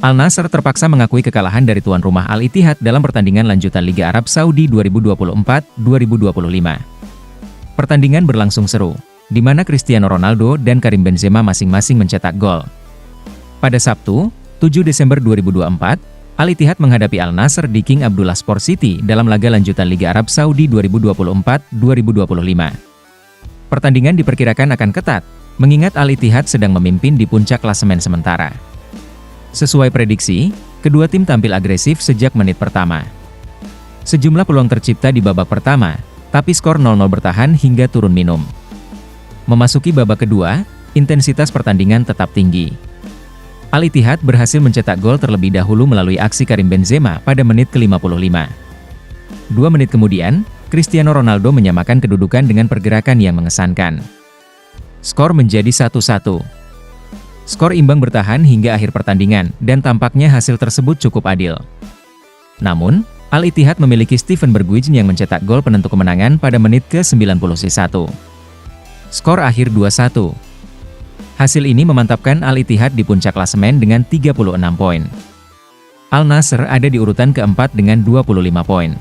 Al Nassr terpaksa mengakui kekalahan dari tuan rumah Al Ittihad dalam pertandingan lanjutan Liga Arab Saudi 2024-2025. Pertandingan berlangsung seru, di mana Cristiano Ronaldo dan Karim Benzema masing-masing mencetak gol. Pada Sabtu, 7 Desember 2024, Al Ittihad menghadapi Al Nassr di King Abdullah Sport City dalam laga lanjutan Liga Arab Saudi 2024-2025. Pertandingan diperkirakan akan ketat, mengingat Al Ittihad sedang memimpin di puncak klasemen sementara. Sesuai prediksi, kedua tim tampil agresif sejak menit pertama. Sejumlah peluang tercipta di babak pertama, tapi skor 0-0 bertahan hingga turun minum. Memasuki babak kedua, intensitas pertandingan tetap tinggi. Al Ittihad berhasil mencetak gol terlebih dahulu melalui aksi Karim Benzema pada menit ke-55. 2 menit kemudian, Cristiano Ronaldo menyamakan kedudukan dengan pergerakan yang mengesankan. Skor menjadi 1-1. Skor imbang bertahan hingga akhir pertandingan, dan tampaknya hasil tersebut cukup adil. Namun, Al Ittihad memiliki Steven Bergwijn yang mencetak gol penentu kemenangan pada menit ke-91. Skor akhir 2-1. Hasil ini memantapkan Al Ittihad di puncak klasemen dengan 36 poin. Al Nassr ada di urutan keempat dengan 25 poin.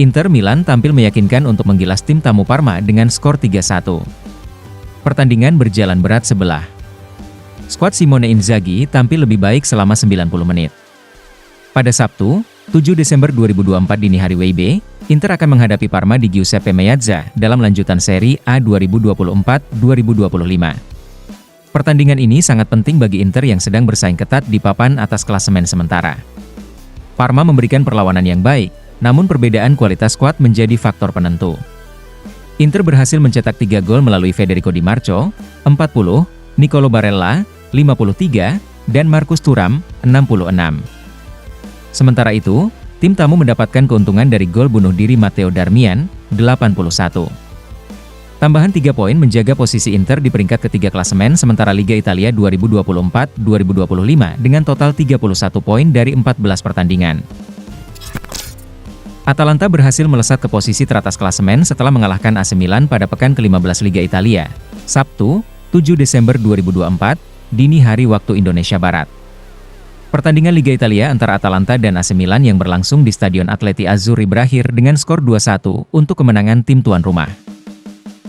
Inter Milan tampil meyakinkan untuk menggilas tim tamu Parma dengan skor 3-1. Pertandingan berjalan berat sebelah. Skuad Simone Inzaghi tampil lebih baik selama 90 menit. Pada Sabtu, 7 Desember 2024 dini hari WIB, Inter akan menghadapi Parma di Giuseppe Meazza dalam lanjutan Serie A 2024-2025. Pertandingan ini sangat penting bagi Inter yang sedang bersaing ketat di papan atas klasemen sementara. Parma memberikan perlawanan yang baik, namun perbedaan kualitas skuad menjadi faktor penentu. Inter berhasil mencetak 3 gol melalui Federico Di Marco, 40, Nicolo Barella, 53, dan Marcus Thuram, 66. Sementara itu, tim tamu mendapatkan keuntungan dari gol bunuh diri Matteo Darmian, 81. Tambahan 3 poin menjaga posisi Inter di peringkat ketiga klasemen sementara Liga Italia 2024-2025 dengan total 31 poin dari 14 pertandingan. Atalanta berhasil melesat ke posisi teratas klasemen setelah mengalahkan AC Milan pada pekan ke-15 Liga Italia, Sabtu, 7 Desember 2024, dini hari waktu Indonesia Barat. Pertandingan Liga Italia antara Atalanta dan AC Milan yang berlangsung di Stadion Atleti Azzurri berakhir dengan skor 2-1 untuk kemenangan tim tuan rumah.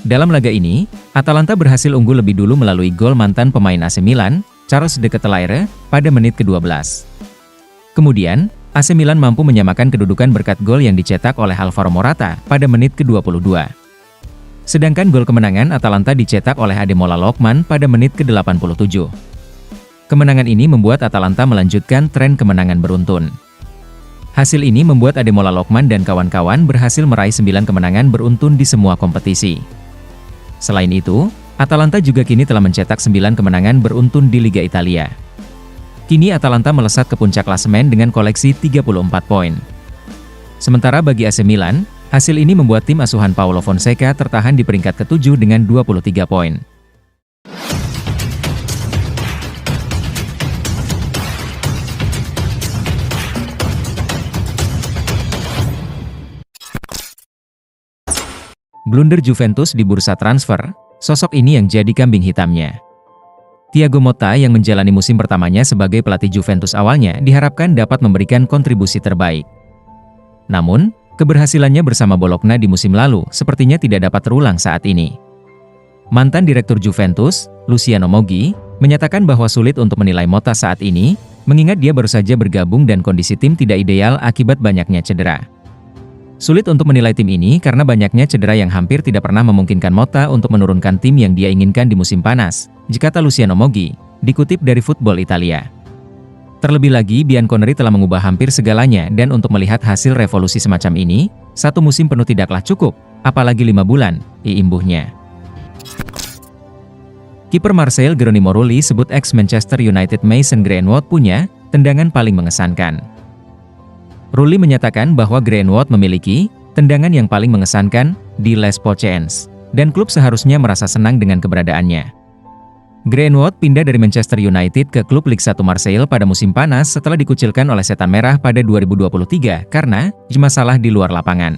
Dalam laga ini, Atalanta berhasil unggul lebih dulu melalui gol mantan pemain AC Milan, Charles De Ketelaere, pada menit ke-12. Kemudian, AC Milan mampu menyamakan kedudukan berkat gol yang dicetak oleh Alvaro Morata pada menit ke-22. Sedangkan gol kemenangan Atalanta dicetak oleh Ademola Lookman pada menit ke-87. Kemenangan ini membuat Atalanta melanjutkan tren kemenangan beruntun. Hasil ini membuat Ademola Lookman dan kawan-kawan berhasil meraih 9 kemenangan beruntun di semua kompetisi. Selain itu, Atalanta juga kini telah mencetak 9 kemenangan beruntun di Liga Italia. Kini Atalanta melesat ke puncak klasemen dengan koleksi 34 poin. Sementara bagi AC Milan, hasil ini membuat tim asuhan Paulo Fonseca tertahan di peringkat ke-7 dengan 23 poin. Blunder Juventus di bursa transfer, sosok ini yang jadi kambing hitamnya. Thiago Motta yang menjalani musim pertamanya sebagai pelatih Juventus awalnya diharapkan dapat memberikan kontribusi terbaik. Namun, keberhasilannya bersama Bologna di musim lalu sepertinya tidak dapat terulang saat ini. Mantan Direktur Juventus, Luciano Moggi, menyatakan bahwa sulit untuk menilai Motta saat ini, mengingat dia baru saja bergabung dan kondisi tim tidak ideal akibat banyaknya cedera. Sulit untuk menilai tim ini karena banyaknya cedera yang hampir tidak pernah memungkinkan Motta untuk menurunkan tim yang dia inginkan di musim panas, kata Luciano Moggi, dikutip dari Football Italia. Terlebih lagi, Bianconeri telah mengubah hampir segalanya dan untuk melihat hasil revolusi semacam ini, 1 musim penuh tidaklah cukup, apalagi 5 bulan, imbuhnya. Kiper Marseille Geronimo Rulli sebut ex-Manchester United Mason Greenwood punya tendangan paling mengesankan. Rulli menyatakan bahwa Greenwood memiliki tendangan yang paling mengesankan di Les Pochens, dan klub seharusnya merasa senang dengan keberadaannya. Greenwood pindah dari Manchester United ke klub Ligue 1 Marseille pada musim panas setelah dikucilkan oleh Setan Merah pada 2023 karena masalah di luar lapangan.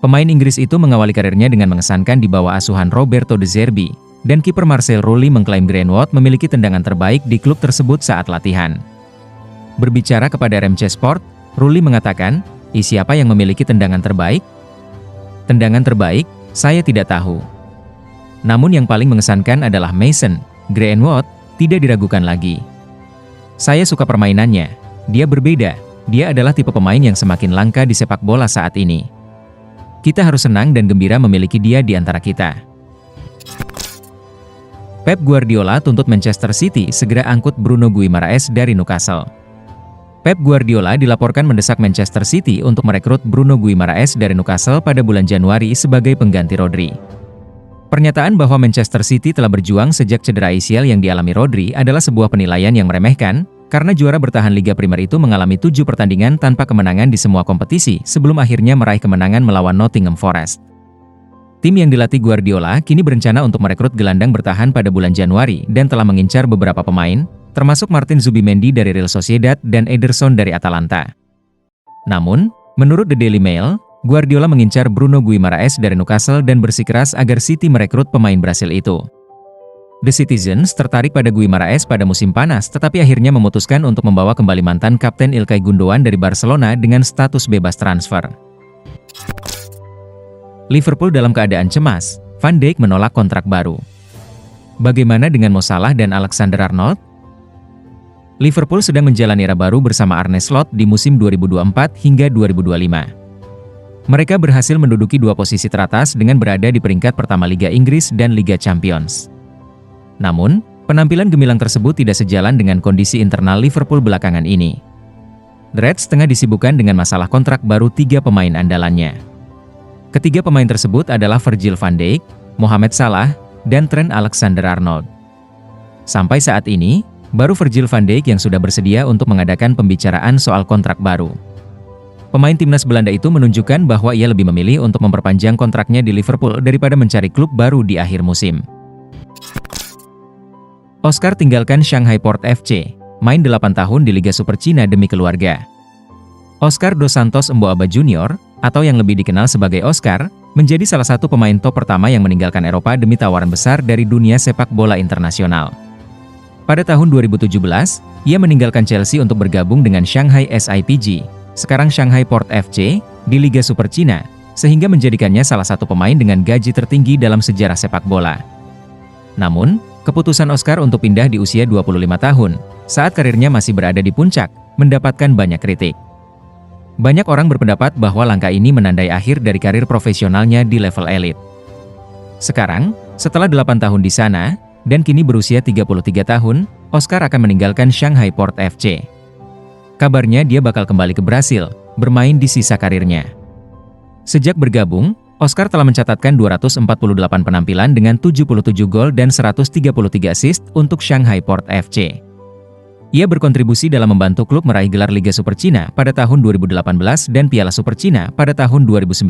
Pemain Inggris itu mengawali karirnya dengan mengesankan di bawah asuhan Roberto De Zerbi, dan kiper Marcel Rulli mengklaim Greenwood memiliki tendangan terbaik di klub tersebut saat latihan. Berbicara kepada RMC Sport, Rulli mengatakan, siapa yang memiliki tendangan terbaik? Tendangan terbaik, saya tidak tahu. Namun yang paling mengesankan adalah Mason Greenwood, tidak diragukan lagi. Saya suka permainannya, dia berbeda, dia adalah tipe pemain yang semakin langka di sepak bola saat ini. Kita harus senang dan gembira memiliki dia di antara kita. Pep Guardiola tuntut Manchester City segera angkut Bruno Guimaraes dari Newcastle. Pep Guardiola dilaporkan mendesak Manchester City untuk merekrut Bruno Guimaraes dari Newcastle pada bulan Januari sebagai pengganti Rodri. Pernyataan bahwa Manchester City telah berjuang sejak cedera ACL yang dialami Rodri adalah sebuah penilaian yang meremehkan, karena juara bertahan Liga Primer itu mengalami 7 pertandingan tanpa kemenangan di semua kompetisi sebelum akhirnya meraih kemenangan melawan Nottingham Forest. Tim yang dilatih Guardiola kini berencana untuk merekrut gelandang bertahan pada bulan Januari dan telah mengincar beberapa pemain, termasuk Martin Zubimendi dari Real Sociedad dan Ederson dari Atalanta. Namun, menurut The Daily Mail, Guardiola mengincar Bruno Guimaraes dari Newcastle dan bersikeras agar City merekrut pemain Brasil itu. The Citizens tertarik pada Guimaraes pada musim panas tetapi akhirnya memutuskan untuk membawa kembali mantan kapten Ilkay Gundogan dari Barcelona dengan status bebas transfer. Liverpool dalam keadaan cemas, Van Dijk menolak kontrak baru. Bagaimana dengan Mo Salah dan Alexander-Arnold? Liverpool sedang menjalani era baru bersama Arne Slot di musim 2024 hingga 2025. Mereka berhasil menduduki 2 posisi teratas dengan berada di peringkat pertama Liga Inggris dan Liga Champions. Namun, penampilan gemilang tersebut tidak sejalan dengan kondisi internal Liverpool belakangan ini. The Reds tengah disibukkan dengan masalah kontrak baru 3 pemain andalannya. Ketiga pemain tersebut adalah Virgil van Dijk, Mohamed Salah, dan Trent Alexander-Arnold. Sampai saat ini, baru Virgil van Dijk yang sudah bersedia untuk mengadakan pembicaraan soal kontrak baru. Pemain timnas Belanda itu menunjukkan bahwa ia lebih memilih untuk memperpanjang kontraknya di Liverpool daripada mencari klub baru di akhir musim. Oscar tinggalkan Shanghai Port FC, main 8 tahun di Liga Super Cina demi keluarga. Oscar dos Santos Mboaba Junior, atau yang lebih dikenal sebagai Oscar, menjadi salah satu pemain top pertama yang meninggalkan Eropa demi tawaran besar dari dunia sepak bola internasional. Pada tahun 2017, ia meninggalkan Chelsea untuk bergabung dengan Shanghai SIPG, sekarang Shanghai Port FC, di Liga Super Cina, sehingga menjadikannya salah satu pemain dengan gaji tertinggi dalam sejarah sepak bola. Namun, keputusan Oscar untuk pindah di usia 25 tahun, saat karirnya masih berada di puncak, mendapatkan banyak kritik. Banyak orang berpendapat bahwa langkah ini menandai akhir dari karir profesionalnya di level elit. Sekarang, setelah 8 tahun di sana, dan kini berusia 33 tahun, Oscar akan meninggalkan Shanghai Port FC. Kabarnya dia bakal kembali ke Brasil, bermain di sisa karirnya. Sejak bergabung, Oscar telah mencatatkan 248 penampilan dengan 77 gol dan 133 assist untuk Shanghai Port FC. Ia berkontribusi dalam membantu klub meraih gelar Liga Super Cina pada tahun 2018 dan Piala Super Cina pada tahun 2019.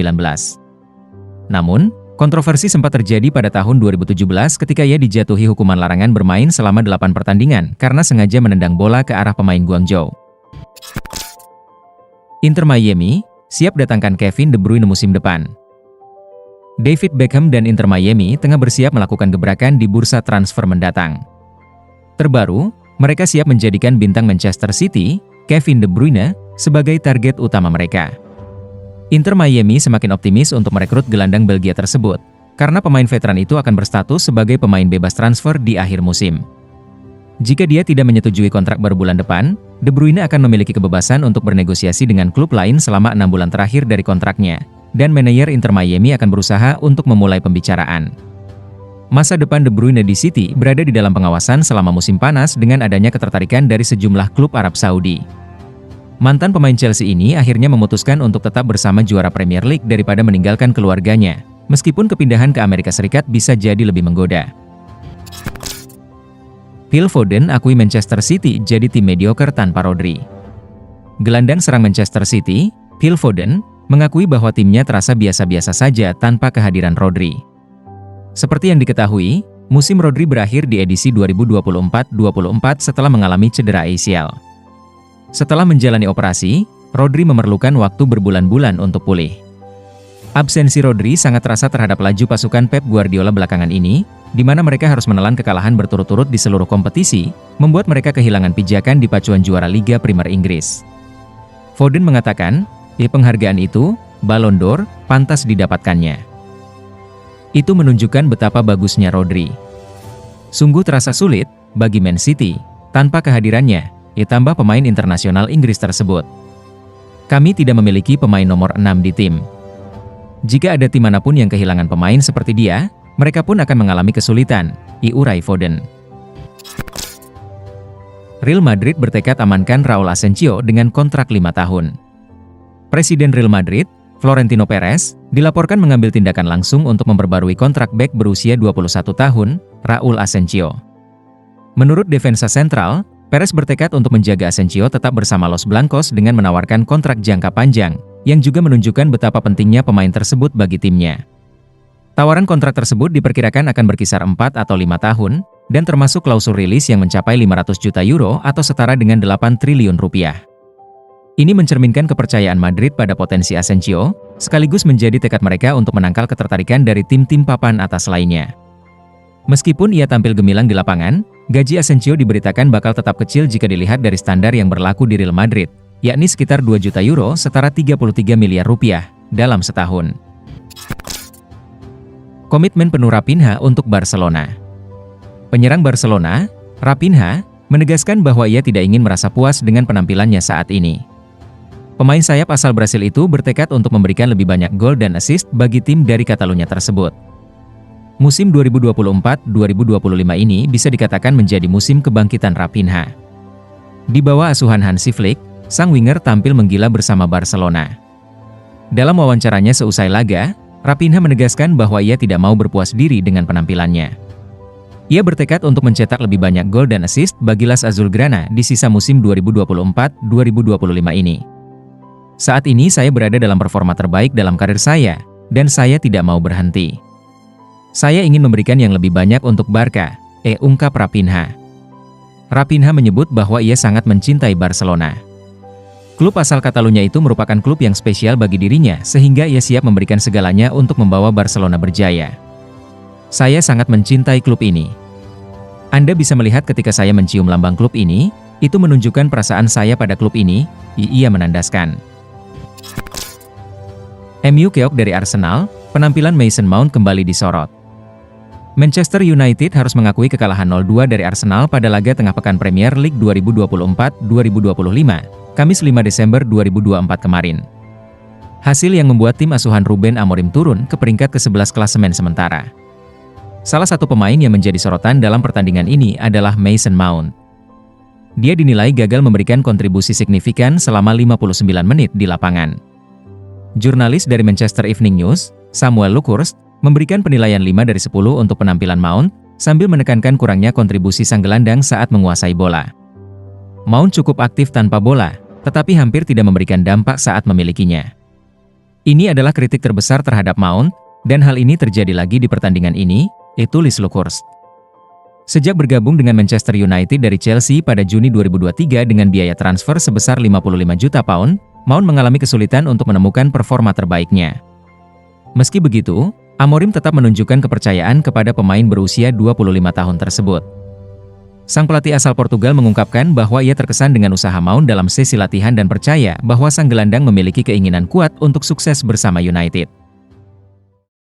Namun, kontroversi sempat terjadi pada tahun 2017 ketika ia dijatuhi hukuman larangan bermain selama 8 pertandingan karena sengaja menendang bola ke arah pemain Guangzhou. Inter Miami siap datangkan Kevin De Bruyne musim depan. David Beckham dan Inter Miami tengah bersiap melakukan gebrakan di bursa transfer mendatang. Terbaru, mereka siap menjadikan bintang Manchester City, Kevin De Bruyne, sebagai target utama mereka. Inter Miami semakin optimis untuk merekrut gelandang Belgia tersebut, karena pemain veteran itu akan berstatus sebagai pemain bebas transfer di akhir musim. Jika dia tidak menyetujui kontrak baru bulan depan, De Bruyne akan memiliki kebebasan untuk bernegosiasi dengan klub lain selama 6 bulan terakhir dari kontraknya, dan manajer Inter Miami akan berusaha untuk memulai pembicaraan. Masa depan De Bruyne di City berada di dalam pengawasan selama musim panas dengan adanya ketertarikan dari sejumlah klub Arab Saudi. Mantan pemain Chelsea ini akhirnya memutuskan untuk tetap bersama juara Premier League daripada meninggalkan keluarganya, meskipun kepindahan ke Amerika Serikat bisa jadi lebih menggoda. Phil Foden akui Manchester City jadi tim mediocre tanpa Rodri. Gelandang serang Manchester City, Phil Foden, mengakui bahwa timnya terasa biasa-biasa saja tanpa kehadiran Rodri. Seperti yang diketahui, musim Rodri berakhir di edisi 2024-24 setelah mengalami cedera ACL. Setelah menjalani operasi, Rodri memerlukan waktu berbulan-bulan untuk pulih. Absensi Rodri sangat terasa terhadap laju pasukan Pep Guardiola belakangan ini, di mana mereka harus menelan kekalahan berturut-turut di seluruh kompetisi, membuat mereka kehilangan pijakan di pacuan juara Liga Primer Inggris. Foden mengatakan, penghargaan itu, Ballon d'Or, pantas didapatkannya. Itu menunjukkan betapa bagusnya Rodri. Sungguh terasa sulit bagi Man City tanpa kehadirannya, tambah pemain internasional Inggris tersebut. Kami tidak memiliki pemain nomor 6 di tim. Jika ada tim manapun yang kehilangan pemain seperti dia, mereka pun akan mengalami kesulitan, urai Foden. Real Madrid bertekad amankan Raul Asensio dengan kontrak 5 tahun. Presiden Real Madrid, Florentino Perez, dilaporkan mengambil tindakan langsung untuk memperbarui kontrak bek berusia 21 tahun, Raul Asensio. Menurut Defensa Central, Perez bertekad untuk menjaga Asensio tetap bersama Los Blancos dengan menawarkan kontrak jangka panjang, yang juga menunjukkan betapa pentingnya pemain tersebut bagi timnya. Tawaran kontrak tersebut diperkirakan akan berkisar 4 atau 5 tahun, dan termasuk klausul rilis yang mencapai 500 juta euro atau setara dengan 8 triliun rupiah. Ini mencerminkan kepercayaan Madrid pada potensi Asensio, sekaligus menjadi tekad mereka untuk menangkal ketertarikan dari tim-tim papan atas lainnya. Meskipun ia tampil gemilang di lapangan, gaji Asensio diberitakan bakal tetap kecil jika dilihat dari standar yang berlaku di Real Madrid, yakni sekitar 2 juta euro setara 33 miliar rupiah dalam setahun. Komitmen penuh Raphinha untuk Barcelona. Penyerang Barcelona, Raphinha, menegaskan bahwa ia tidak ingin merasa puas dengan penampilannya saat ini. Pemain sayap asal Brasil itu bertekad untuk memberikan lebih banyak gol dan assist bagi tim dari Catalunya tersebut. Musim 2024-2025 ini bisa dikatakan menjadi musim kebangkitan Raphinha. Di bawah asuhan Hansi Flick, sang winger tampil menggila bersama Barcelona. Dalam wawancaranya seusai laga, Raphinha menegaskan bahwa ia tidak mau berpuas diri dengan penampilannya. Ia bertekad untuk mencetak lebih banyak gol dan assist bagi Las Azulgrana di sisa musim 2024-2025 ini. Saat ini saya berada dalam performa terbaik dalam karir saya, dan saya tidak mau berhenti. Saya ingin memberikan yang lebih banyak untuk Barca, ungkap Raphinha. Raphinha menyebut bahwa ia sangat mencintai Barcelona. Klub asal Catalunya itu merupakan klub yang spesial bagi dirinya sehingga ia siap memberikan segalanya untuk membawa Barcelona berjaya. Saya sangat mencintai klub ini. Anda bisa melihat ketika saya mencium lambang klub ini, itu menunjukkan perasaan saya pada klub ini, ia menandaskan. MU keok dari Arsenal, penampilan Mason Mount kembali disorot. Manchester United harus mengakui kekalahan 0-2 dari Arsenal pada laga tengah pekan Premier League 2024-2025. Kamis 5 Desember 2024 kemarin. Hasil yang membuat tim asuhan Ruben Amorim turun ke peringkat ke-11 klasemen sementara. Salah satu pemain yang menjadi sorotan dalam pertandingan ini adalah Mason Mount. Dia dinilai gagal memberikan kontribusi signifikan selama 59 menit di lapangan. Jurnalis dari Manchester Evening News, Samuel Lukhurst, memberikan penilaian 5 dari 10 untuk penampilan Mount, sambil menekankan kurangnya kontribusi sang gelandang saat menguasai bola. Mount cukup aktif tanpa bola, tetapi hampir tidak memberikan dampak saat memilikinya. Ini adalah kritik terbesar terhadap Mount, dan hal ini terjadi lagi di pertandingan ini, tulis Lukhurst. Sejak bergabung dengan Manchester United dari Chelsea pada Juni 2023 dengan biaya transfer sebesar 55 juta pound, Mount mengalami kesulitan untuk menemukan performa terbaiknya. Meski begitu, Amorim tetap menunjukkan kepercayaan kepada pemain berusia 25 tahun tersebut. Sang pelatih asal Portugal mengungkapkan bahwa ia terkesan dengan usaha Mount dalam sesi latihan dan percaya bahwa sang gelandang memiliki keinginan kuat untuk sukses bersama United.